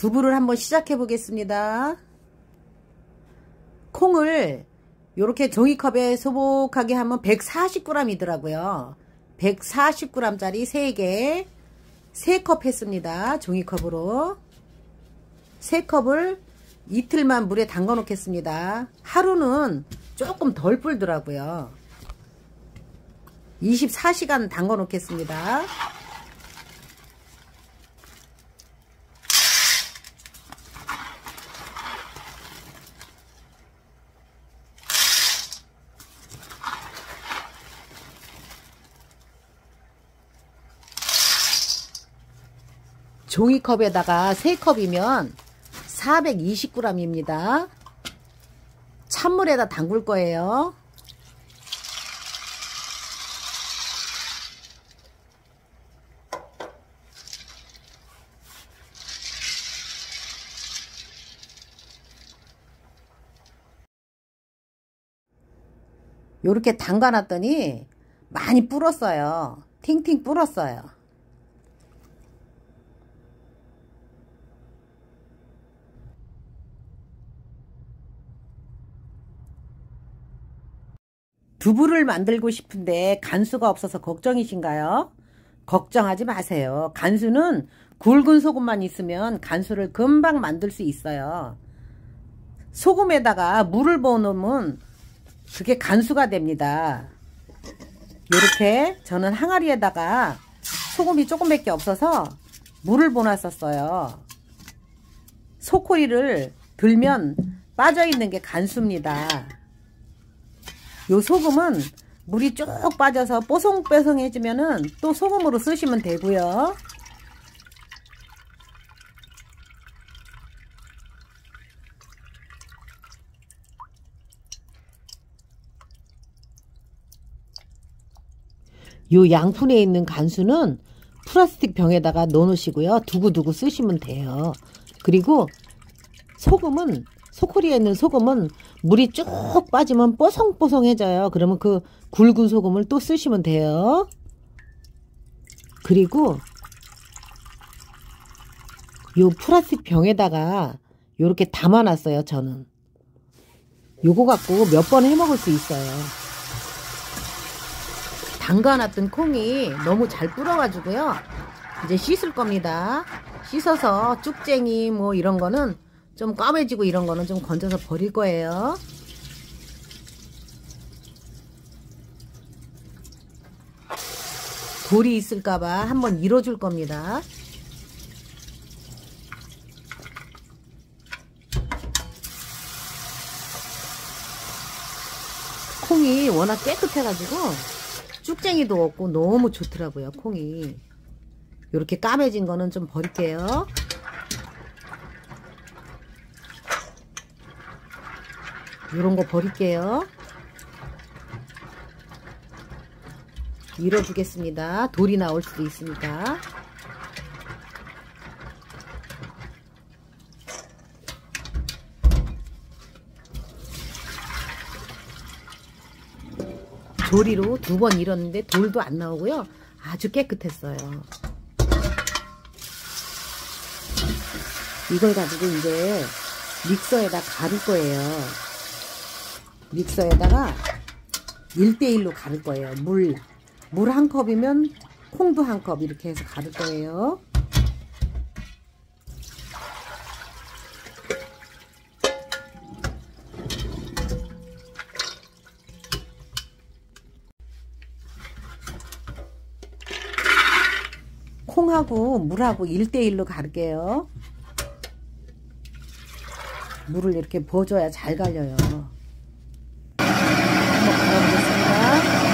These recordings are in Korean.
두부를 한번 시작해 보겠습니다. 콩을 요렇게 종이컵에 소복하게 하면 140g이더라고요. 140g 짜리 3개 3컵 했습니다. 종이컵으로 3컵을 이틀만 물에 담가 놓겠습니다. 하루는 조금 덜 불더라고요. 24시간 담가 놓겠습니다. 종이컵에다가 3컵이면 420g입니다. 찬물에다 담글 거예요. 요렇게 담가 놨더니 많이 불었어요. 팅팅 불었어요. 두부를 만들고 싶은데 간수가 없어서 걱정이신가요? 걱정하지 마세요. 간수는 굵은 소금만 있으면 간수를 금방 만들 수 있어요. 소금에다가 물을 부어 놓으면 그게 간수가 됩니다. 이렇게 저는 항아리에다가 소금이 조금밖에 없어서 물을 부어 놨었어요. 소코리를 들면 빠져있는 게 간수입니다. 요 소금은 물이 쭉 빠져서 뽀송뽀송해지면은 또 소금으로 쓰시면 되고요. 요 양푼에 있는 간수는 플라스틱 병에다가 넣어 놓으시고요. 두고두고 쓰시면 돼요. 그리고 소금은 소코리에 있는 소금은 물이 쭉 빠지면 뽀송뽀송해져요. 그러면 그 굵은 소금을 또 쓰시면 돼요. 그리고 요 플라스틱 병에다가 요렇게 담아놨어요. 저는 요거 갖고 몇 번 해먹을 수 있어요. 담가놨던 콩이 너무 잘 불어가지고요. 이제 씻을 겁니다. 씻어서 쭉쟁이 뭐 이런 거는 좀 까매지고 이런 거는 좀 건져서 버릴 거예요. 돌이 있을까봐 한번 밀어줄 겁니다. 콩이 워낙 깨끗해가지고 쭉쟁이도 없고 너무 좋더라고요. 콩이. 이렇게 까매진 거는 좀 버릴게요. 이런 거 버릴게요. 밀어주겠습니다. 돌이 나올 수도 있으니까. 조리로 2번 밀었는데 돌도 안 나오고요. 아주 깨끗했어요. 이걸 가지고 이제 믹서에다 가를 거예요. 믹서에다가 1대1로 가를 거예요. 물 1컵이면 콩도 1컵 이렇게 해서 가를 거예요. 콩하고 물하고 1대1로 갈게요. 물을 이렇게 부어줘야 잘 갈려요. 한번 갈아보겠습니다.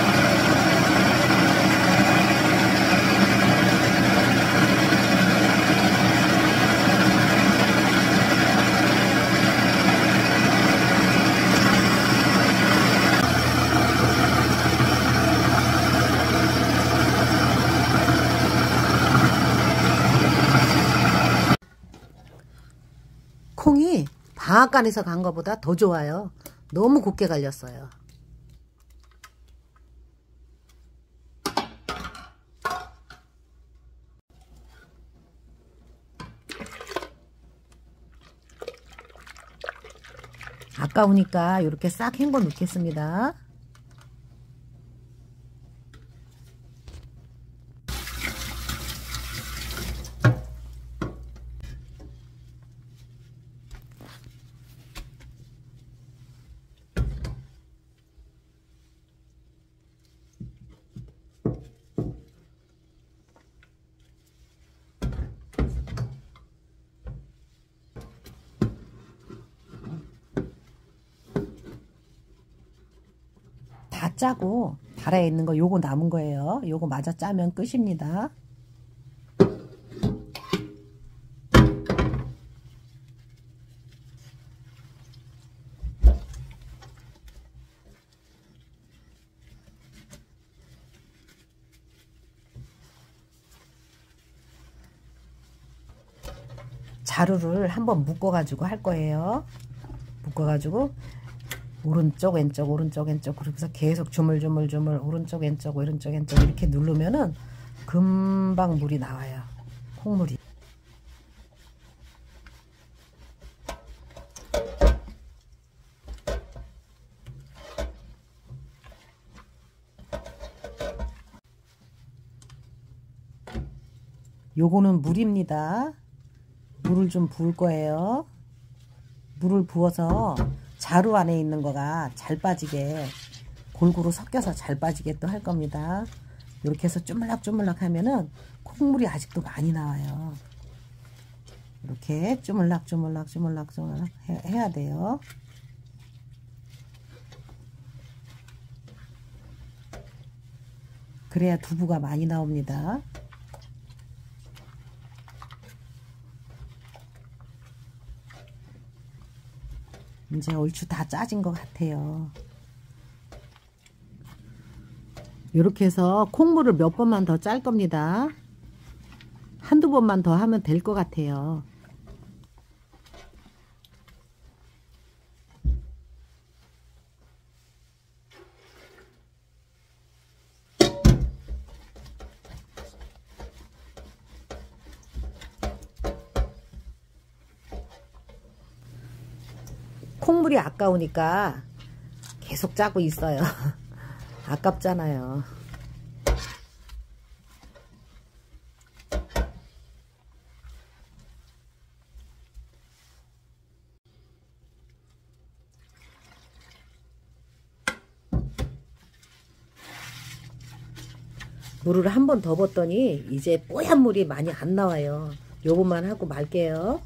콩이 방앗간에서 간 것보다 더 좋아요. 너무 곱게 갈렸어요. 아까우니까 이렇게 싹 헹궈 놓겠습니다. 다 짜고 달아에 있는 거 요거 남은 거예요. 요거 마저 짜면 끝입니다. 자루를 한번 묶어 가지고 할 거예요. 묶어 가지고 오른쪽 왼쪽 오른쪽 왼쪽 그러면서 계속 주물주물 오른쪽 왼쪽 오른쪽 왼쪽 이렇게 누르면은 금방 물이 나와요. 콩물이. 요거는 물입니다. 물을 좀 부을 거예요. 물을 부어서 자루 안에 있는 거가 잘 빠지게 골고루 섞여서 잘 빠지게 또 할 겁니다. 이렇게 해서 쪼물락쪼물락 하면은 콩물이 아직도 많이 나와요. 이렇게 쪼물락쪼물락 해야 돼요. 그래야 두부가 많이 나옵니다. 이제 얼추 다 짜진 것 같아요. 이렇게 해서 콩물을 몇 번만 더 짤 겁니다. 한두 번만 더 하면 될 것 같아요. 콩물이 아까우니까 계속 짜고 있어요. 아깝잖아요. 물을 한 번 더 붓더니 이제 뽀얀 물이 많이 안 나와요. 요것만 하고 말게요.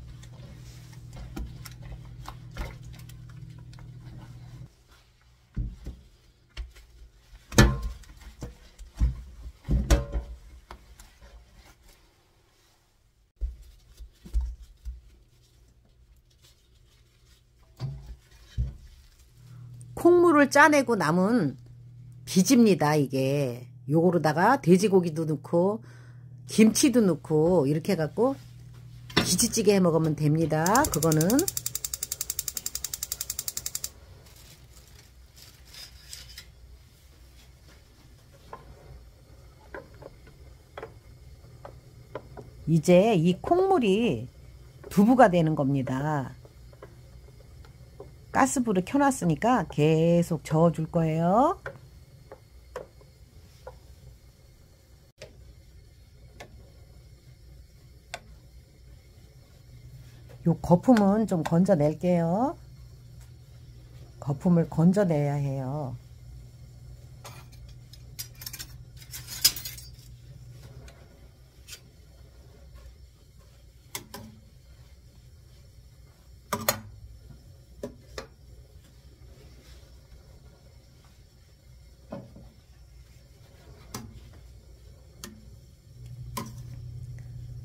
콩물을 짜내고 남은 비지입니다. 이게 요거로다가 돼지고기도 넣고 김치도 넣고 이렇게 해갖고 김치찌개 해 먹으면 됩니다. 그거는 이제 이 콩물이 두부가 되는 겁니다. 가스불을 켜놨으니까 계속 저어줄 거예요. 요 거품은 좀 건져낼게요. 거품을 건져내야 해요.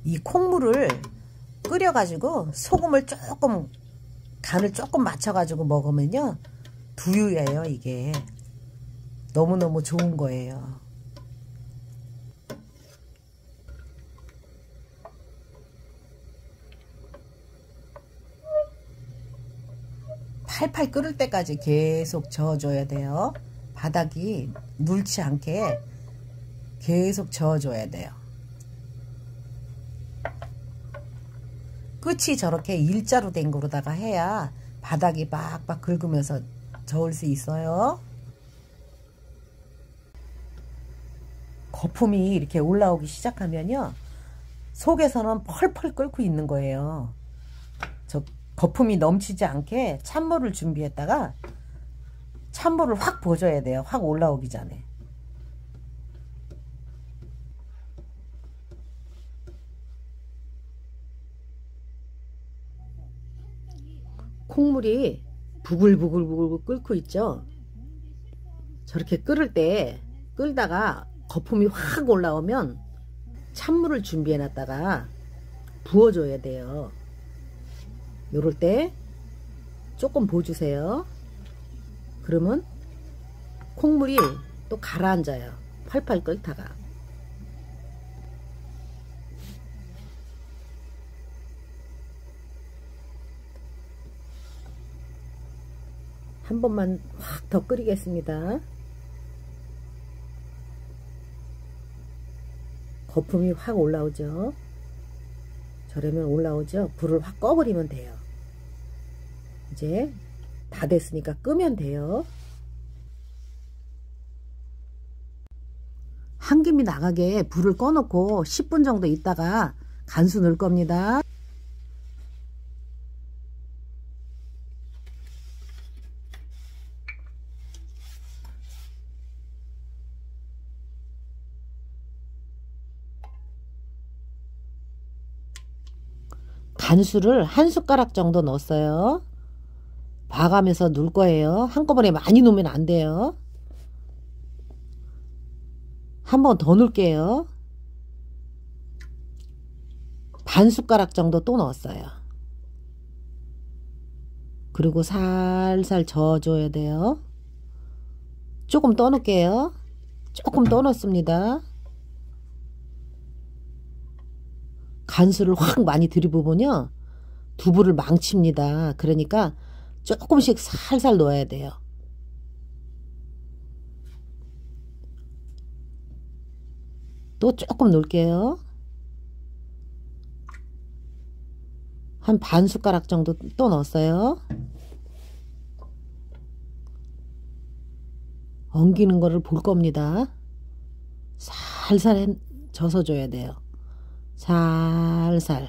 이 콩물을 끓여가지고 소금을 조금 간을 조금 맞춰가지고 먹으면요 두유예요. 이게 너무너무 좋은 거예요. 팔팔 끓을 때까지 계속 저어줘야 돼요. 바닥이 눌지 않게 계속 저어줘야 돼요. 끝이 저렇게 일자로 된 거로다가 해야 바닥이 빡빡 긁으면서 저을 수 있어요. 거품이 이렇게 올라오기 시작하면요, 속에서는 펄펄 끓고 있는 거예요. 저 거품이 넘치지 않게 찬물을 준비했다가 찬물을 확 부어줘야 돼요. 확 올라오기 전에. 콩물이 부글부글부글 끓고 있죠. 저렇게 끓다가 거품이 확 올라오면 찬물을 준비해 놨다가 부어줘야 돼요. 요럴 때 조금 부어주세요. 그러면 콩물이 또 가라앉아요. 팔팔 끓다가. 한 번만 확 더 끓이겠습니다. 거품이 확 올라오죠. 저러면 올라오죠. 불을 확 꺼버리면 돼요. 이제 다 됐으니까 끄면 돼요. 한 김이 나가게 불을 꺼놓고 10분 정도 있다가 간수 넣을 겁니다. 간수를 한 숟가락 정도 넣었어요. 봐가면서 넣을 거예요. 한꺼번에 많이 넣으면 안 돼요. 한 번 더 넣을게요. 반 숟가락 정도 또 넣었어요. 그리고 살살 저어줘야 돼요. 조금 더 넣을게요. 조금 더 넣습니다. 간수를 확 많이 들이부으면요, 두부를 망칩니다. 그러니까 조금씩 살살 넣어야 돼요. 또 조금 넣을게요. 한 반 숟가락 정도 또 넣었어요. 엉기는 거를 볼 겁니다. 살살 져서 줘야 돼요. 살살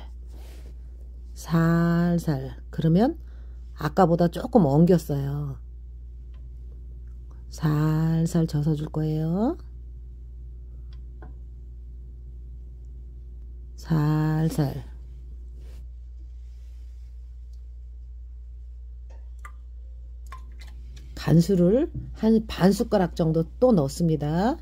그러면 아까보다 조금 엉겼어요. 살살 져서 줄 거예요. 살살. 간수를 한 반 숟가락 정도 또 넣습니다.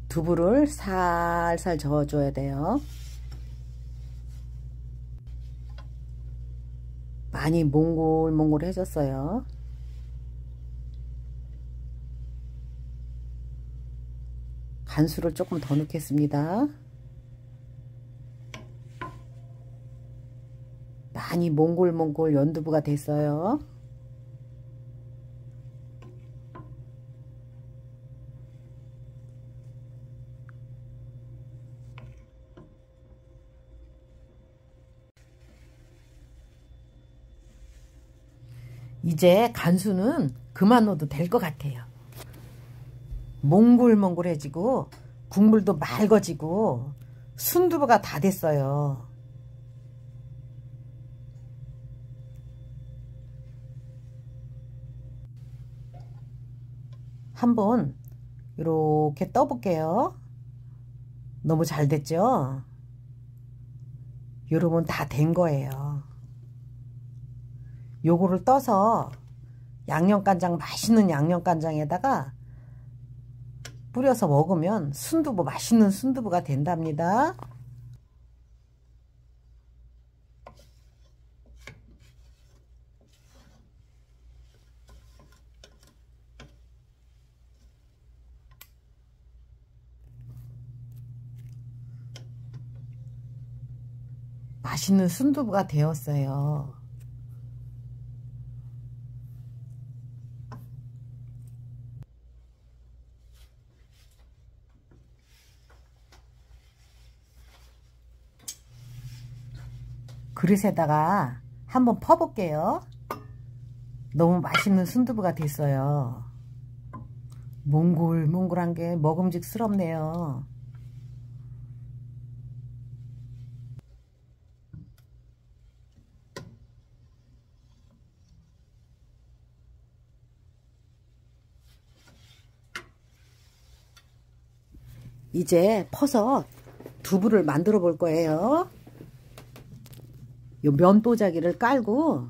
두부를 살살 저어줘야 돼요. 많이 몽글몽글해졌어요. 간수를 조금 더 넣겠습니다. 많이 몽글몽글 연두부가 됐어요. 이제 간수는 그만 넣어도 될 것 같아요. 몽글몽글해지고 국물도 맑아지고 순두부가 다 됐어요. 한번 이렇게 떠볼게요. 너무 잘 됐죠? 여러분 다 된 거예요. 요거를 떠서 양념간장, 맛있는 양념간장에다가 뿌려서 먹으면 순두부, 맛있는 순두부가 된답니다. 맛있는 순두부가 되었어요. 그릇에다가 한번 퍼볼게요. 너무 맛있는 순두부가 됐어요. 몽글몽글한 게 먹음직스럽네요. 이제 퍼서 두부를 만들어 볼 거예요. 요 면도자기를 깔고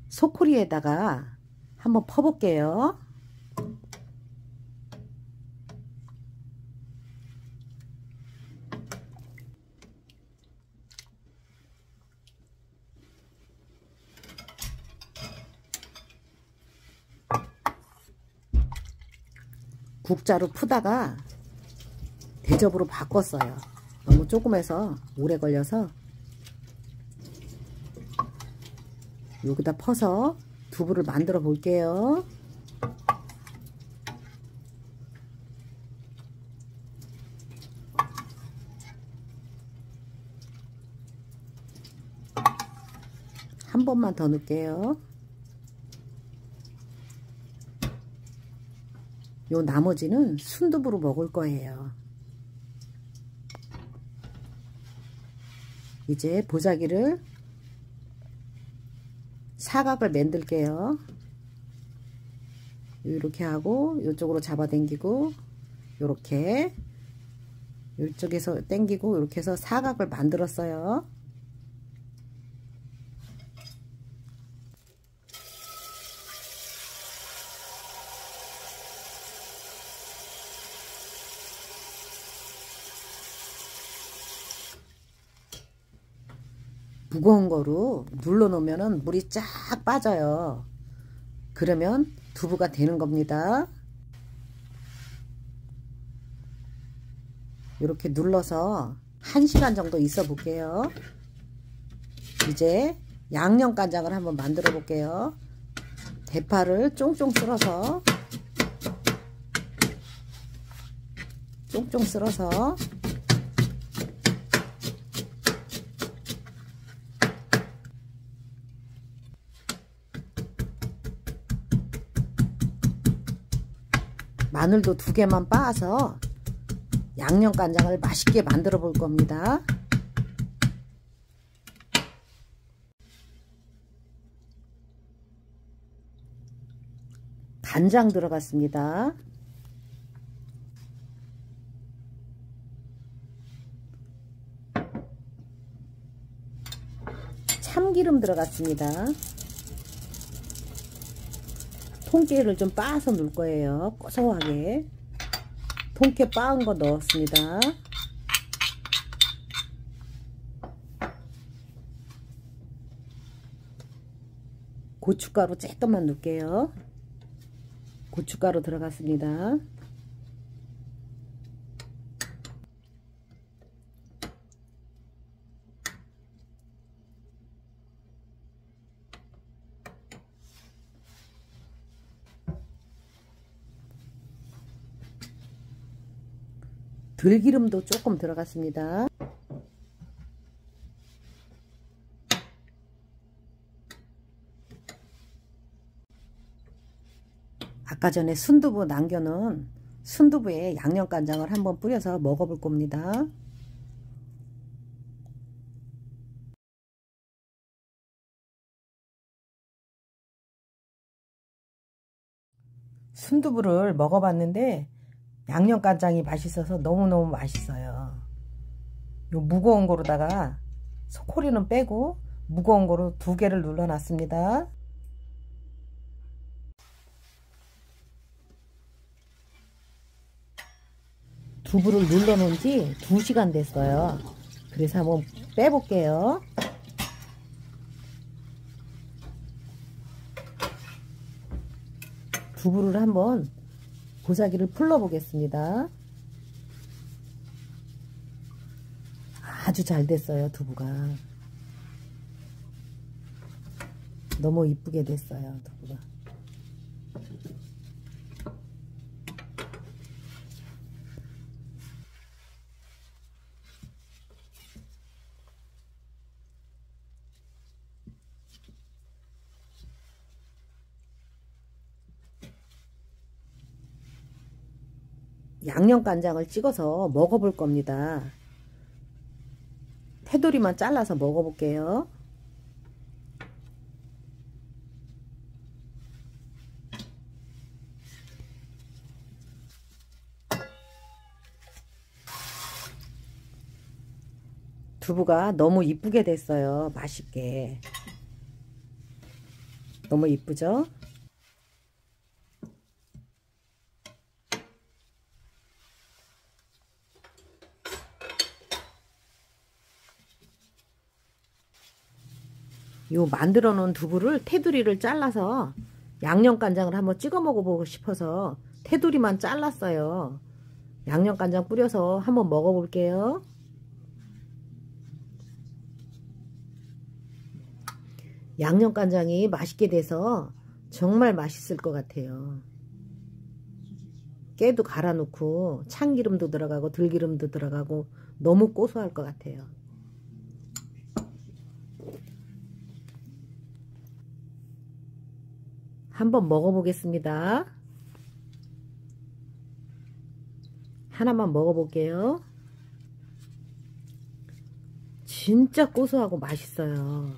소쿠리에다가 한번 퍼볼게요. 국자로 푸다가 대접으로 바꿨어요. 너무 조금해서 오래 걸려서 여기다 퍼서 두부를 만들어 볼게요. 한 번만 더 넣을게요. 요 나머지는 순두부로 먹을 거예요. 이제 보자기를 사각을 만들게요. 이렇게 하고 이쪽으로 잡아당기고 이렇게 이쪽에서 당기고 이렇게 해서 사각을 만들었어요. 무거운 거로 눌러 놓으면 물이 쫙 빠져요. 그러면 두부가 되는 겁니다. 이렇게 눌러서 1시간 정도 있어 볼게요. 이제 양념간장을 한번 만들어 볼게요. 대파를 쫑쫑 썰어서 마늘도 2개만 빻아서 양념간장을 맛있게 만들어 볼 겁니다. 간장 들어갔습니다. 참기름 들어갔습니다. 통깨를 좀 빻아서 넣을 거예요. 고소하게. 통깨 빻은 거 넣었습니다. 고춧가루 조금만 넣을게요. 고춧가루 들어갔습니다. 들기름도 조금 들어갔습니다. 아까 전에 순두부 남겨놓은 순두부에 양념간장을 한번 뿌려서 먹어볼 겁니다. 순두부를 먹어봤는데 양념간장이 맛있어서 너무너무 맛있어요. 요 무거운 거로다가 소코리는 빼고 무거운 거로 2개를 눌러놨습니다. 두부를 눌러놓은 지 2시간 됐어요. 그래서 한번 빼볼게요. 두부를 한번 보자기를 풀러 보겠습니다. 아주 잘 됐어요. 두부가 너무 이쁘게 됐어요. 두부가. 양념간장을 찍어서 먹어볼 겁니다. 테두리만 잘라서 먹어볼게요. 두부가 너무 이쁘게 됐어요. 맛있게. 너무 이쁘죠? 요 만들어 놓은 두부를 테두리를 잘라서 양념간장을 한번 찍어 먹어보고 싶어서 테두리만 잘랐어요. 양념간장 뿌려서 한번 먹어볼게요. 양념간장이 맛있게 돼서 정말 맛있을 것 같아요. 깨도 갈아 놓고 참기름도 들어가고 들기름도 들어가고 너무 고소할 것 같아요. 한번 먹어보겠습니다. 하나만 먹어볼게요. 진짜 고소하고 맛있어요.